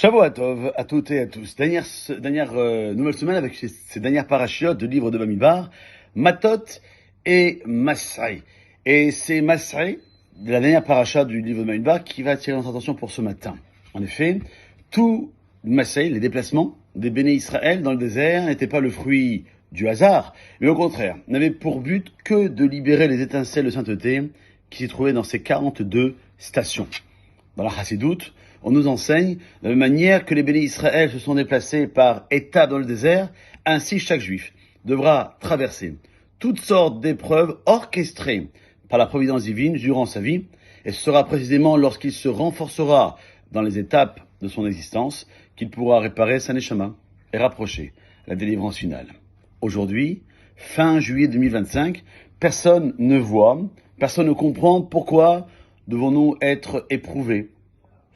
Shavua Tov à toutes et à tous. Dernière nouvelle semaine avec ces dernières parachiotes de livre de Bamidbar, Matot et Masai. Et c'est Masai, la dernière paracha du livre de Bamidbar, qui va attirer notre attention pour ce matin. En effet, tout Masai, les déplacements des béné Israël dans le désert, n'étaient pas le fruit du hasard, mais au contraire, n'avaient pour but que de libérer les étincelles de sainteté qui s'y trouvaient dans ces 42 stations. Dans la Chassidoute, on nous enseigne, de la même manière que les béné Israël se sont déplacés par étapes dans le désert, ainsi chaque juif devra traverser toutes sortes d'épreuves orchestrées par la providence divine durant sa vie, et ce sera précisément lorsqu'il se renforcera dans les étapes de son existence qu'il pourra réparer sa neshama et rapprocher la délivrance finale. Aujourd'hui, fin juillet 2025, personne ne voit, personne ne comprend pourquoi devons-nous être éprouvés.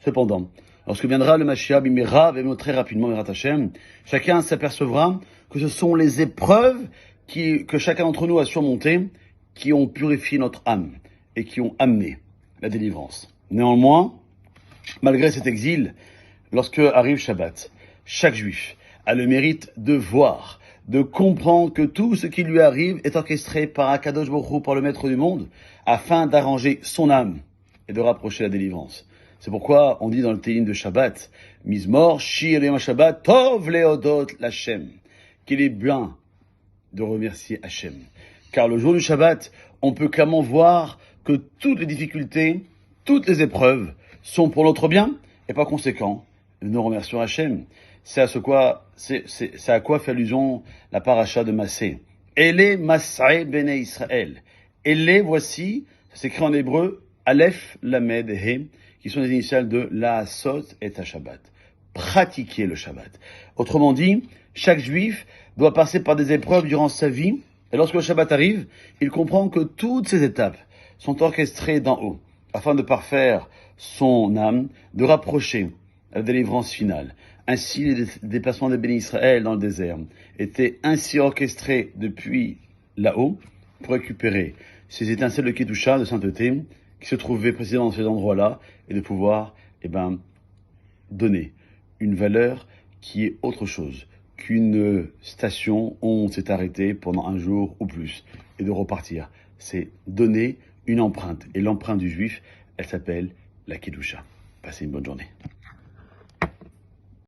Cependant, lorsque viendra le Mashiach Bimera, très rapidement, Merat Hashem, chacun s'apercevra que ce sont les épreuves que chacun d'entre nous a surmontées qui ont purifié notre âme et qui ont amené la délivrance. Néanmoins, malgré cet exil, lorsque arrive Shabbat, chaque juif a le mérite de voir, de comprendre que tout ce qui lui arrive est orchestré par Akadosh Baruch Hu, par le Maître du monde, afin d'arranger son âme et de rapprocher la délivrance. C'est pourquoi on dit dans le Tehillim de Shabbat, Mizmor, Shir Yom Shabbat, Tov Leodot Lachem, qu'il est bien de remercier Hachem. Car le jour du Shabbat, on peut clairement voir que toutes les difficultés, toutes les épreuves sont pour notre bien, et par conséquent, nous remercions Hachem. C'est à quoi fait allusion la paracha de Massé. Ele Masai Bene Israël. Ele, voici, ça s'écrit en hébreu, Aleph, Lamed, He, qui sont les initiales de Laasot et Shabbat. Pratiquer le Shabbat. Autrement dit, chaque juif doit passer par des épreuves durant sa vie, et lorsque le Shabbat arrive, il comprend que toutes ces étapes sont orchestrées d'en haut, afin de parfaire son âme, de rapprocher la délivrance finale. Ainsi, les déplacements des béné Israël dans le désert étaient ainsi orchestrés depuis là-haut pour récupérer ces étincelles de Kedusha, de sainteté, qui se trouvaient précisément dans ces endroits-là, et de pouvoir, donner une valeur qui est autre chose qu'une station où on s'est arrêté pendant un jour ou plus, et de repartir. C'est donner une empreinte. Et l'empreinte du juif, elle s'appelle la Kedusha. Passez une bonne journée.